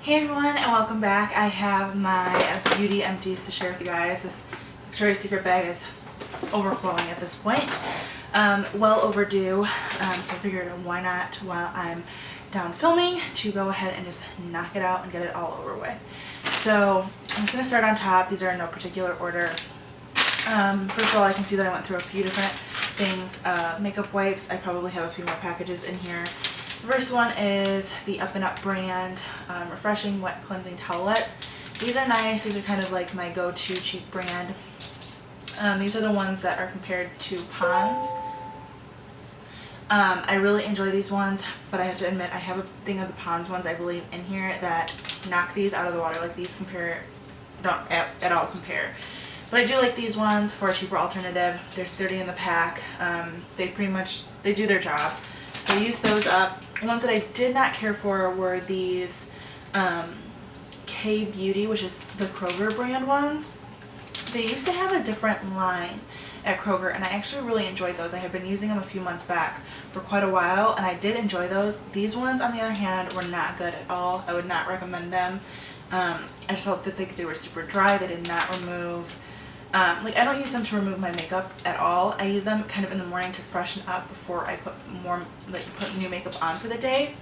Hey everyone, and welcome back. I have my beauty empties to share with you guys. This Victoria's Secret bag is overflowing at this point. Well overdue, so I figured why not, while I'm down filming, to go ahead and just knock it out and get it all over with. So I'm just going to start on top. These are in no particular order. First of all, I can see that I went through a few different things. Makeup wipes, I probably have a few more packages in here. The first one is the Up and Up brand Refreshing Wet Cleansing Towelettes. These are nice. These are kind of like my go-to cheap brand. These are the ones that are compared to Pond's. I really enjoy these ones, but I have to admit I have a thing of the Pond's ones, I believe, in here that knock these out of the water. Like these don't at all compare. But I do like these ones for a cheaper alternative. They're sturdy in the pack. They do their job. So I used those up. The ones that I did not care for were these K Beauty, which is the Kroger brand ones. They used to have a different line at Kroger, and I actually really enjoyed those. I had been using them a few months back for quite a while, and I did enjoy those. These ones, on the other hand, were not good at all. I would not recommend them. I just felt that they were super dry. They did not remove. I don't use them to remove my makeup at all. I use them kind of in the morning to freshen up before I put new makeup on for the day.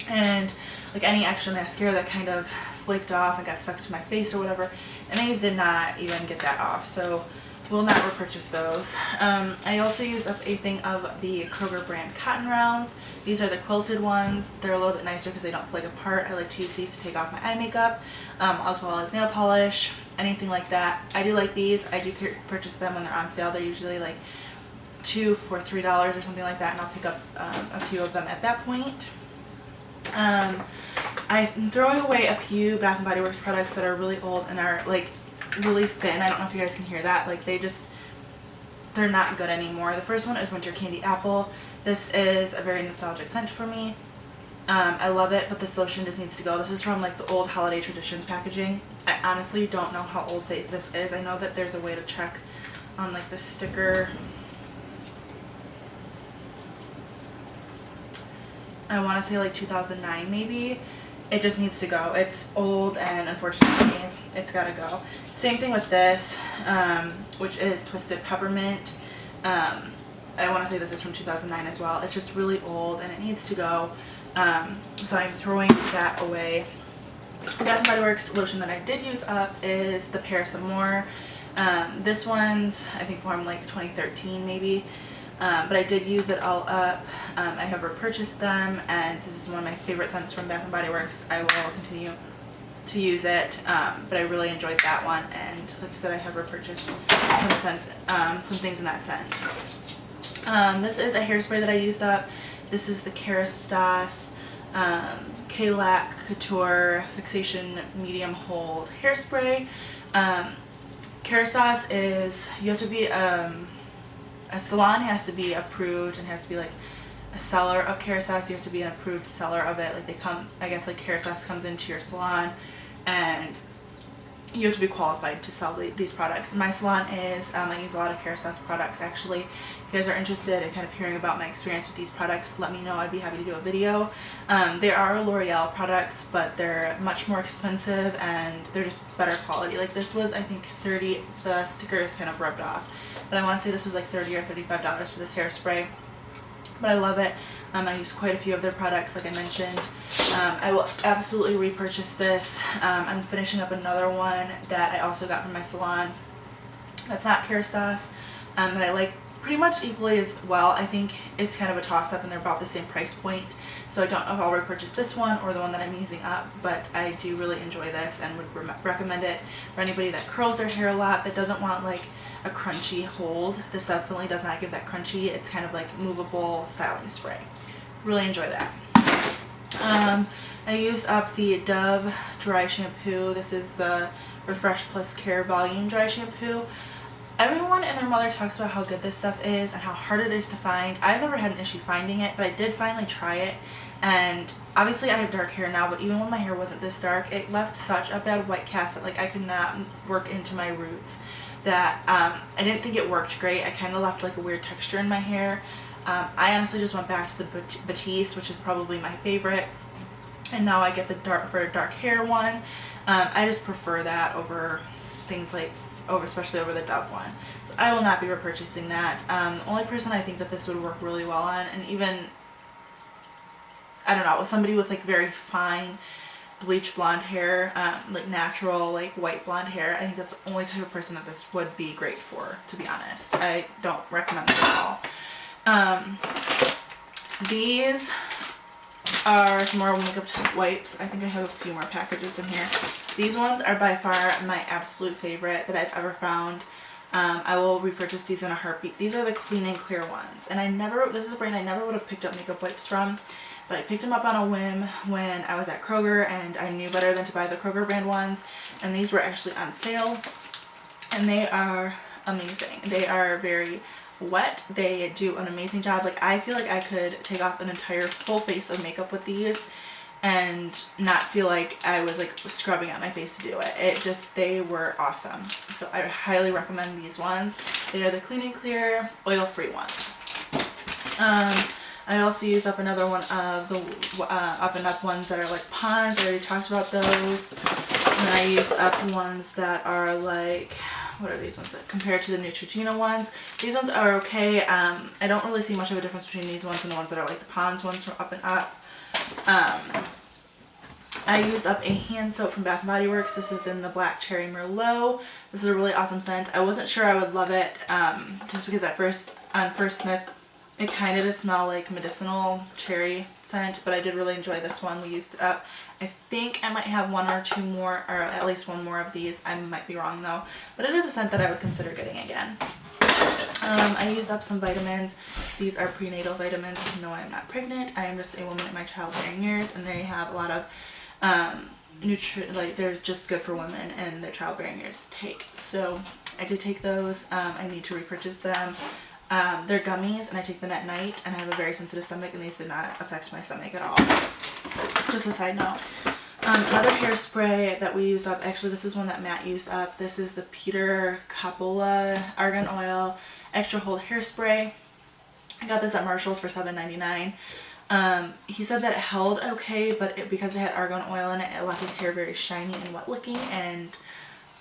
And like any extra mascara that kind of flaked off and got stuck to my face or whatever, and these did not even get that off, so will not repurchase those. I also used up a thing of the Kroger brand cotton rounds. These are the quilted ones. They're a little bit nicer because they don't flake apart. I like to use these to take off my eye makeup, as well as nail polish, anything like that. I do like these. I do purchase them when they're on sale. They're usually like 2 for $3 or something like that, and I'll pick up a few of them at that point. I'm throwing away a few Bath & Body Works products that are really old and are like really thin. I don't know if you guys can hear that. Like they're not good anymore. The first one is Winter Candy Apple. This is a very nostalgic scent for me. I love it, but this lotion just needs to go. This is from like the old Holiday Traditions packaging. I honestly don't know how old this is. I know that there's a way to check on like the sticker. I want to say like 2009 maybe. It just needs to go. It's old, and unfortunately it's got to go. Same thing with this, which is Twisted Peppermint. I want to say this is from 2009 as well. It's just really old and it needs to go. So I'm throwing that away. The Bath & Body Works lotion that I did use up is the Paris Amour. This one's I think from like 2013 maybe. But I did use it all up. I have repurchased them, and this is one of my favorite scents from Bath & Body Works. I will continue to use it, but I really enjoyed that one, and like I said, I have repurchased some things in that scent. This is a hairspray that I used up. This is the Kerastase K-Lac Couture Fixation Medium Hold Hairspray. Kerastase is, you have to be a salon has to be approved and has to be like a seller of Kerastase. You have to be an approved seller of it. Like they come, I guess, like Kerastase comes into your salon, and you have to be qualified to sell these products. My salon is, I use a lot of Kerastase products actually. If you guys are interested in kind of hearing about my experience with these products, let me know. I'd be happy to do a video. They are L'Oreal products, but they're much more expensive and they're just better quality. Like this was, I think, $30. The sticker is kind of rubbed off, but I want to say this was like $30 or $35 for this hairspray. But I love it. I use quite a few of their products, like I mentioned. I will absolutely repurchase this. I'm finishing up another one that I also got from my salon. That's not Kerastase, that I like pretty much equally as well. I think it's kind of a toss-up, and they're about the same price point. So I don't know if I'll repurchase this one or the one that I'm using up, but I do really enjoy this and would recommend it for anybody that curls their hair a lot, that doesn't want like a crunchy hold. This definitely does not give that crunchy. It's kind of like movable styling spray. Really enjoy that. I used up the Dove dry shampoo. This is the Refresh Plus Care Volume Dry Shampoo. Everyone and their mother talks about how good this stuff is and how hard it is to find. I've never had an issue finding it, but I did finally try it. And obviously I have dark hair now, but even when my hair wasn't this dark, it left such a bad white cast that like I could not work into my roots. That I didn't think it worked great. I kind of left like a weird texture in my hair. I honestly just went back to the Batiste, which is probably my favorite. and now I get the dark hair one. I just prefer that over things like, especially over the Dove one. So I will not be repurchasing that. Only person I think that this would work really well on, and even, I don't know, with somebody with like very fine bleach blonde hair, like natural like white blonde hair, I think that's the only type of person that this would be great for, to be honest. I don't recommend it at all. These are some more makeup wipes. I think I have a few more packages in here. These ones are by far my absolute favorite that I've ever found. I will repurchase these in a heartbeat. These are the Clean and Clear ones, and this is a brand I never would have picked up makeup wipes from, but I picked them up on a whim when I was at Kroger, and I knew better than to buy the Kroger brand ones, and these were actually on sale, and they are amazing. They are very wet. They do an amazing job. Like, I feel like I could take off an entire full face of makeup with these and not feel like I was like scrubbing at my face to do it. They were awesome. So I highly recommend these ones. They are the Clean and Clear oil-free ones. I also used up another one of the Up and Up ones that are like Ponds. I already talked about those. And then I used up ones that are like, what are these ones compared to the Neutrogena ones? These ones are okay. I don't really see much of a difference between these ones and the ones that are like the Ponds ones from Up and Up. I used up a hand soap from Bath & Body Works. This is in the Black Cherry Merlot. This is a really awesome scent. I wasn't sure I would love it, just because on first sniff it kind of does smell like medicinal cherry scent, but I did really enjoy this one. We used it up. I think I might have one or two more, or at least one more of these. I might be wrong though, but it is a scent that I would consider getting again. I used up some vitamins. These are prenatal vitamins. No, I am not pregnant. I am just a woman in my childbearing years, and they have a lot of they're just good for women in their childbearing years to take. So I did take those. I need to repurchase them. They're gummies, and I take them at night, and I have a very sensitive stomach, and these did not affect my stomach at all. Just a side note. Another hairspray that we used up, actually this is one that Matt used up. This is the Peter Coppola Argan Oil Extra Hold Hairspray. I got this at Marshall's for $7.99. He said that it held okay, but because it had argan oil in it, it left his hair very shiny and wet looking, and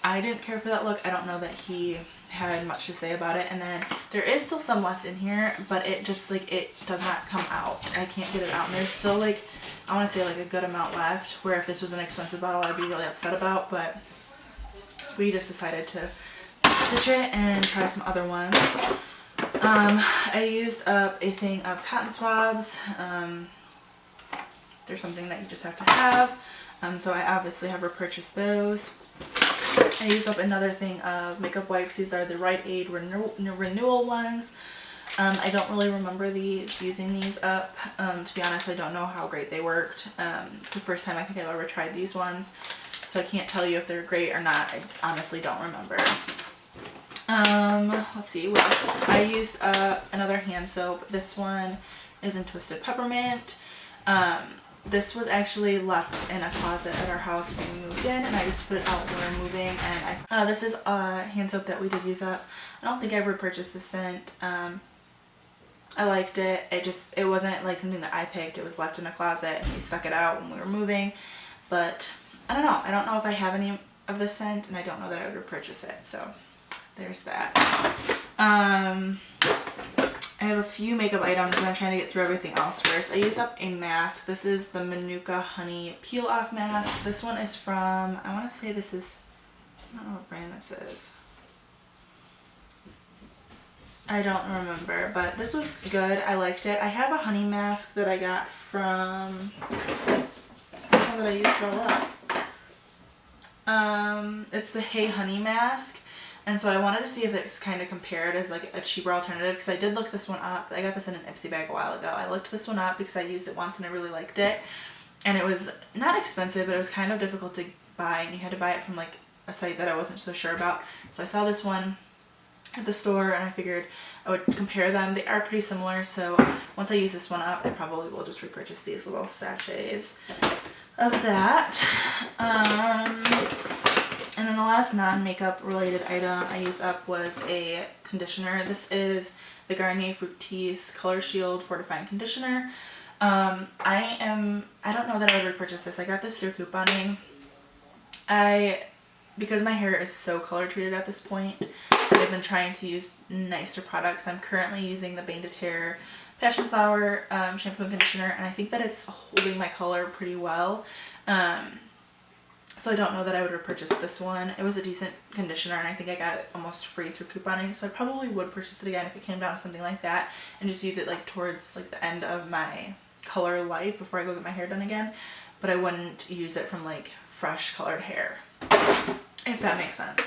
I didn't care for that look. I don't know that he had much to say about it. And then there is still some left in here, but it just like, it does not come out. I can't get it out, and there's still like, I want to say like a good amount left, where if this was an expensive bottle I'd be really upset about, but we just decided to ditch it and try some other ones. I used up a thing of cotton swabs. They're something that you just have to have, so I obviously have repurchased those. I used up another thing of makeup wipes. These are the Rite Aid Renewal ones. I don't really remember using these up. To be honest, I don't know how great they worked. It's the first time I think I've ever tried these ones, so I can't tell you if they're great or not. I honestly don't remember. Let's see what else. I used another hand soap. This one is in Twisted Peppermint. This was actually left in a closet at our house when we moved in, and I just put it out when we were moving, and this is a hand soap that we did use up. I don't think I ever purchased the scent. I liked it. It wasn't like something that I picked. It was left in a closet and we stuck it out when we were moving, but I don't know. I don't know if I have any of this scent, and I don't know that I would repurchase it, so there's that. I have a few makeup items, and I'm trying to get through everything else first. I used up a mask. This is the Manuka Honey Peel Off Mask. This one is from, I want to say this is, I don't know what brand this is. I don't remember, but this was good. I liked it. I have a honey mask that I got from, that I used it all up. It's the Hey Honey mask. And so I wanted to see if it's kind of compared as like a cheaper alternative, because I did look this one up. I got this in an Ipsy bag a while ago. I looked this one up because I used it once and I really liked it. And it was not expensive, but it was kind of difficult to buy, and you had to buy it from like a site that I wasn't so sure about. So I saw this one at the store, and I figured I would compare them. They are pretty similar, so once I use this one up, I probably will just repurchase these little sachets of that. And then the last non-makeup related item I used up was a conditioner. This is the Garnier Fructis Color Shield Fortifying Conditioner. I I don't know that I would repurchase this. I got this through couponing. Because my hair is so color treated at this point, I've been trying to use nicer products. I'm currently using the Bane to Tear Passion Flower shampoo and conditioner, and I think that it's holding my color pretty well. So I don't know that I would repurchase this one. It was a decent conditioner, and I think I got it almost free through couponing, so I probably would purchase it again if it came down to something like that, and just use it like towards like the end of my color life before I go get my hair done again. But I wouldn't use it from like fresh colored hair, if that makes sense.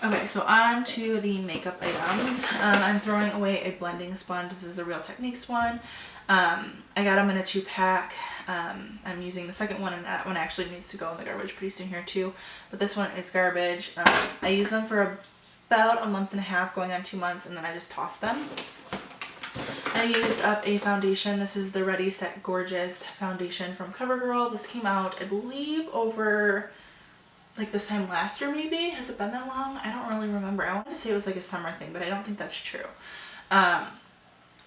Okay, so on to the makeup items. I'm throwing away a blending sponge. This is the Real Techniques one. I got them in a 2-pack. I'm using the second one, and that one actually needs to go in the garbage pretty soon here too. But this one is garbage. I used them for about a month and a half, going on 2 months, and then I just tossed them. I used up a foundation. This is the Ready Set Gorgeous foundation from CoverGirl. This came out, I believe, over like this time last year maybe. Has it been that long? I don't really remember. I wanted to say it was like a summer thing, but I don't think that's true. I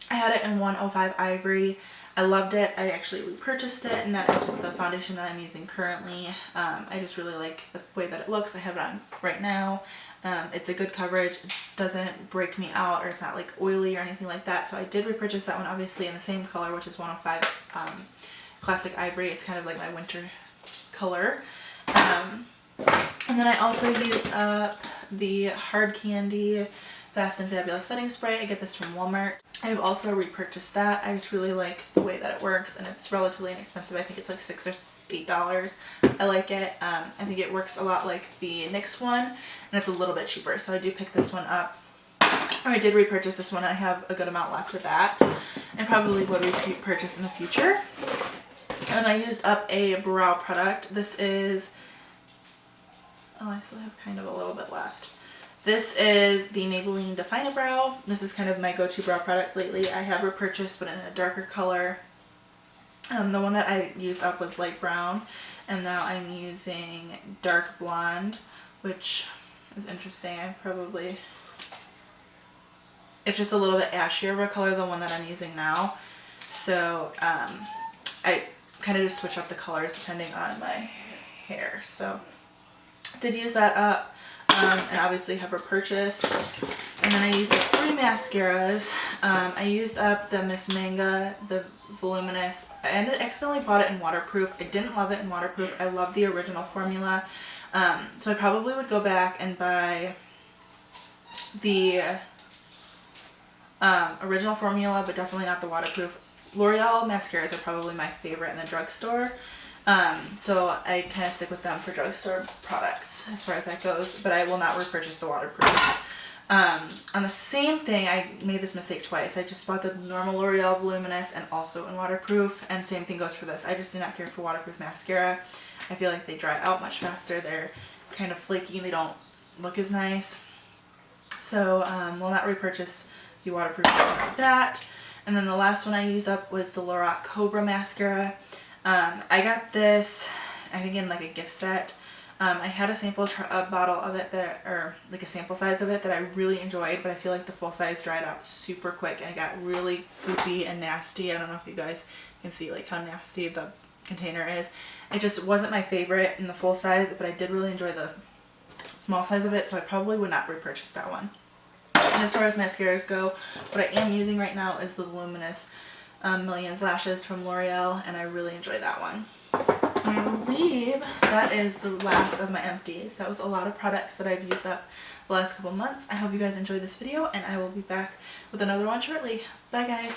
had it in 105 Ivory. I loved it. I actually repurchased it, and that is the foundation that I'm using currently. I just really like the way that it looks. I have it on right now. It's a good coverage. It doesn't break me out, or it's not like oily or anything like that. So I did repurchase that one, obviously in the same color, which is 105 Classic Ivory. It's kind of like my winter color. And then I also used up the Hard Candy Fast and Fabulous Setting Spray. I get this from Walmart. I've also repurchased that. I just really like the way that it works, and it's relatively inexpensive. I think it's like $6 or $8. I like it. I think it works a lot like the NYX one, and it's a little bit cheaper. So I do pick this one up. Or I did repurchase this one. I have a good amount left of that, and probably would repurchase in the future. And I used up a brow product. This is, oh, I still have kind of a little bit left. This is the Maybelline Define a Brow. This is kind of my go-to brow product lately. I have repurchased, but in a darker color. The one that I used up was light brown, and now I'm using dark blonde, which is interesting. It's just a little bit ashier of a color than the one that I'm using now. So I kind of just switch up the colors depending on my hair. So did use that up, and obviously have repurchased. And then I used up 3 mascaras. I used up the Miss Manga, the Voluminous. I accidentally bought it in waterproof. I didn't love it in waterproof. I love the original formula. So I probably would go back and buy the original formula, but definitely not the waterproof. L'Oreal mascaras are probably my favorite in the drugstore. So I kind of stick with them for drugstore products as far as that goes, but I will not repurchase the waterproof. On the same thing, I made this mistake twice. I just bought the normal L'Oreal Voluminous and also in waterproof, and same thing goes for this. I just do not care for waterproof mascara. I feel like they dry out much faster. They're kind of flaky and they don't look as nice. So will not repurchase the waterproof like that. And then the last one I used up was the Lorac Cobra mascara. I got this, I think, in like a gift set. I had a sample bottle of it or like a sample size of it that I really enjoyed, but I feel like the full size dried out super quick and it got really goopy and nasty. I don't know if you guys can see like how nasty the container is. It just wasn't my favorite in the full size, but I did really enjoy the small size of it, so I probably would not repurchase that one. And as far as mascaras go, what I am using right now is the Voluminous Millions Lashes from L'Oreal, and I really enjoy that one. I believe that is the last of my empties. That was a lot of products that I've used up the last couple months. I hope you guys enjoyed this video, and I will be back with another one shortly. Bye guys!